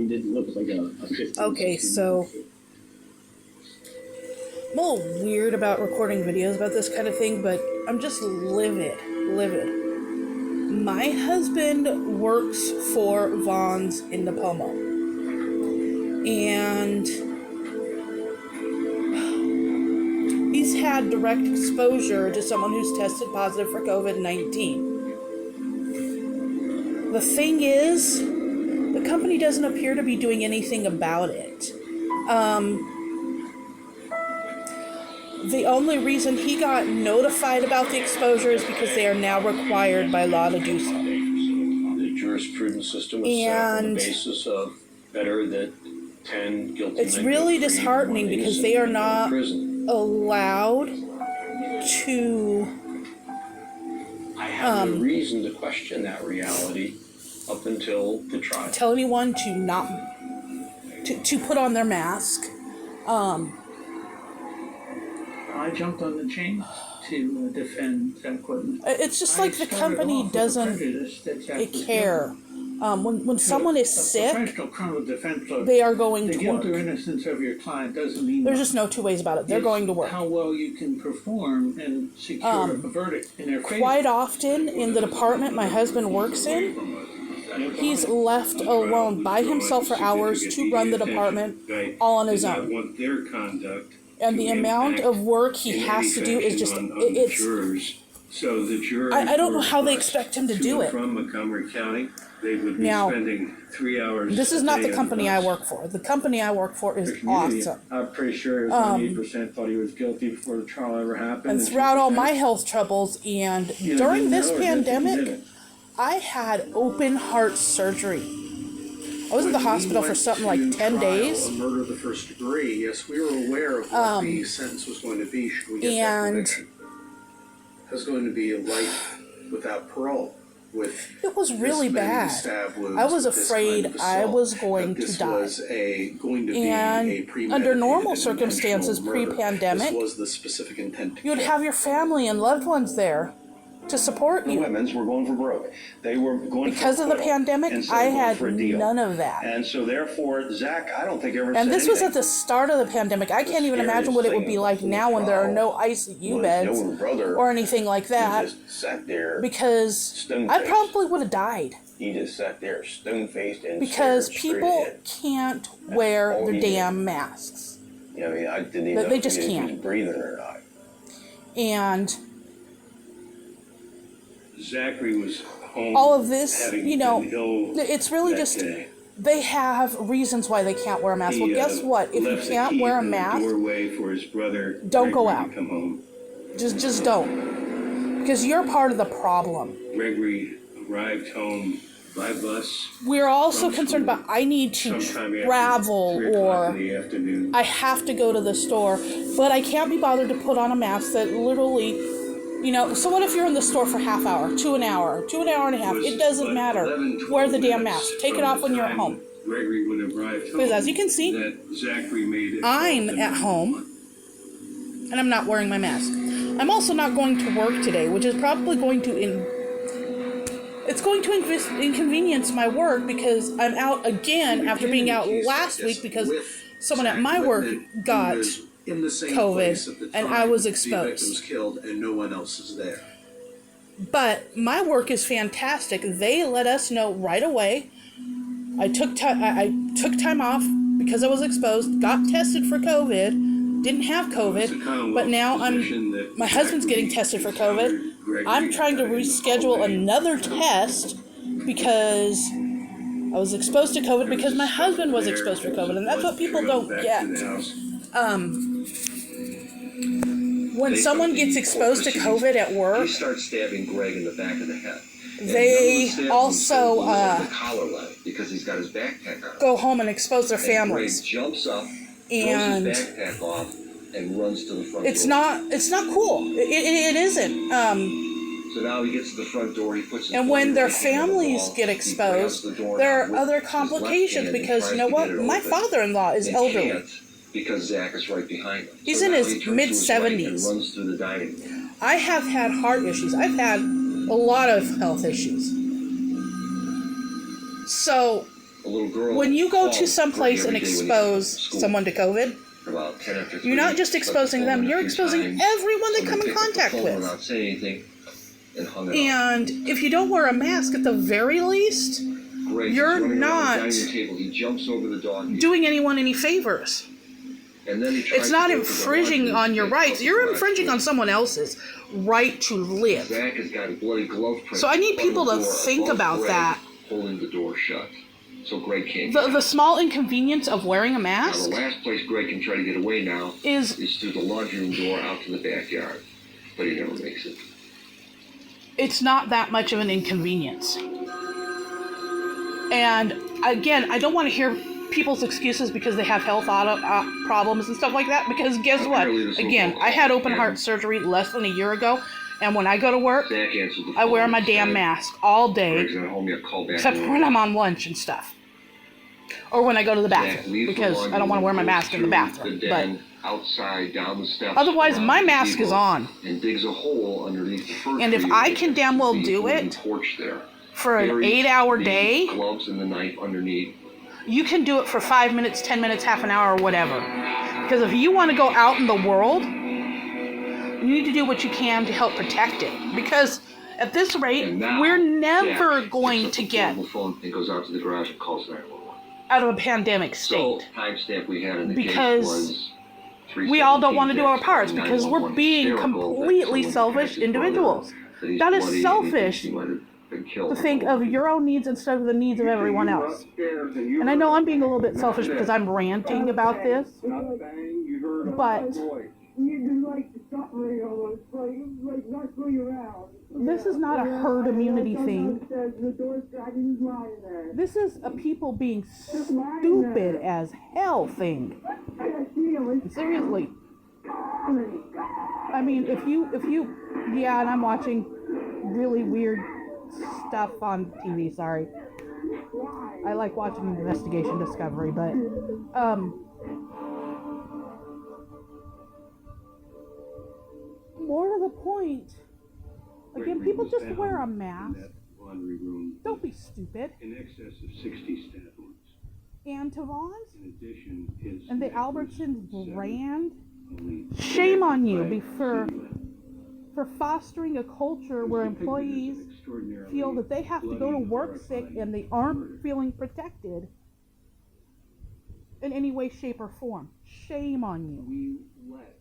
It didn't look like a 15. Okay, so I'm a little weird about recording videos about this kind of thing, but I'm just livid. My husband works for Vons in Napomo, and he's had direct exposure to someone who's tested positive for COVID-19. The thing is, the company doesn't appear to be doing anything about it. The only reason he got notified about the exposure is because they are now required by law to do so. The jurisprudence system was set on the basis of better that 10 guilty men. It's really disheartening because they are not allowed to. I have no reason to question that reality up until the trial. Tell anyone to not to put on their mask. I jumped on the chain to defend Zach Whitman. It's just like the company doesn't care. When someone is sick, they are going to work. The guilt or innocence of your client doesn't mean there's just no two ways about it. They're going to work. How well you can perform and secure a verdict in their favor. Quite often in the department my husband works in, he's left alone by himself for hours to run the department all on his own. And the amount of work he has to do is just, it's, I don't know how they expect him to do it. From Montgomery County, they would be now, spending 3 hours. This is not the company I work for. The company I work for is awesome. I'm pretty sure 98% thought he was guilty before the trial ever happened. And throughout all my health troubles and during this pandemic, I had open heart surgery. I was in the hospital for something like 10 days. Murder of the first degree. Yes, we were aware of what the sentence was going to be. Should we get that conviction? It was going to be a life without parole. It was really bad. I was afraid I was going to die. And under normal circumstances, pre-pandemic, you would have your family and loved ones there to support you. The women's were going for broke. They were going because of the pandemic. I had none of that. And so therefore, Zach, I don't think ever. And this was at the start of the pandemic. I can't even imagine what it would be like now when there are no ICU beds or anything like that. Just sat there because I probably would have died. He just sat there, stone-faced, and because people can't wear their damn masks. Yeah, I mean, I didn't even know they just if he can't. was breathing or not. And Zachary was home. All of this, it's really just they have reasons why they can't wear a mask. Well, guess what? If you can't wear a mask, for his brother, don't go out. Come home. Just don't, because you're part of the problem. Gregory arrived home by bus. We're also concerned about I need to travel or I have to go to the store, but I can't be bothered to put on a mask that literally, so what if you're in the store for half hour, to an hour and a half? It doesn't matter. Wear the damn mask. Take it off when you're at home. Gregory would have arrived home. Because as you can see, I'm at home and I'm not wearing my mask. I'm also not going to work today, which is probably going to inconvenience my work because I'm out again after being out last week because someone at my work got COVID and I was exposed. Killed and no one else is there. But my work is fantastic. They let us know right away. I took time off because I was exposed, got tested for COVID, didn't have COVID, but now my husband's getting tested for COVID. I'm trying to reschedule another test because I was exposed to COVID because my husband was exposed for COVID, and that's what people don't get. When someone gets exposed to COVID at work, he starts stabbing Greg in the back of the head. They also because he's got his backpack on. Go home and expose their families. Greg jumps up, and throws his backpack off, and runs to the front it's door. It's not cool. It isn't. So now he gets to the front door. He puts. And when their families get exposed, there are other complications because you know what? My father-in-law is elderly. Because Zach is right behind him. He's in his mid-70s. Runs through the dining room. I have had heart issues. I've had a lot of health issues. So a little girl. When you go to falls someplace and every day when you get home expose from school. someone to COVID, About 10 after 3, you're not just left the exposing phone them, in a you're few exposing times. everyone they come Somebody in picked up the contact phone with. without saying anything and hung it up. And if you don't wear a mask, at the very least, Greg, he's you're running around not the dining table. He jumps over the dog. doing anyone any favors. And then he tries It's to not go to the infringing laundry on your and pick rights. up the You're garage infringing door. on someone else's right to live. Zach has got a bloody glove print. So I need on the people to door think above about Greg, that. Holding the door shut. So Greg can't The get the out. small inconvenience of wearing a Now, mask the last place Greg can try to get away now is through the laundry room door out to the backyard. But he never makes it. it's not that much of an inconvenience. And again, I don't want to hear people's excuses because they have health problems and stuff like that, because guess what? Apparently this Again, local I had open man- heart surgery less than a year ago, and when I go to work, Zach answered the phone. I wear my and damn said, mask all day, Greg's not home yet, call back. except for when I'm on lunch and stuff. Or when I go to the Zach bathroom, leaves the because I laundry don't want to wear my room, mask in the goes bathroom. through the But den, outside, down the steps. otherwise, around my the mask is gazebo, on. And digs a hole underneath the fir And if tree I with can a damn well big do wooden it torch there. for an Buries 8-hour the day, gloves and the knife underneath. you can do it for 5 minutes, 10 minutes, half an hour, or whatever. Because if you want to go out in the world, you need to do what you can to help protect it. Because at this rate, And now, we're never Zach going picks to up the get portable phone and goes out to the garage and calls 911. out of a pandemic So, state. timestamp we had in the Because case was we all don't want to do our 3:17, parts because we're 911 being hysterical that completely someone selfish passed his brother, individuals. that he's That is bloody and he selfish thinks he might have been killed. To think of your own needs instead of the needs of everyone else. And I know I'm being a little bit selfish because I'm ranting about this, but this is not a herd immunity thing. This is a people being stupid as hell thing. Seriously. I mean, if you, yeah, and I'm watching really weird stuff on TV, sorry. I like watching Investigation Discovery, but, more to the point, again, people just wear a mask. Laundry room Don't be stupid. in excess of 60 staff wounds. And Tavon's In addition, his and the neck was Albertsons severed, brand, only shame on you by for cingulate. fostering a culture where employees feel that they have to go to work sick and they aren't feeling protected in any way, shape, or form. Shame on you. We let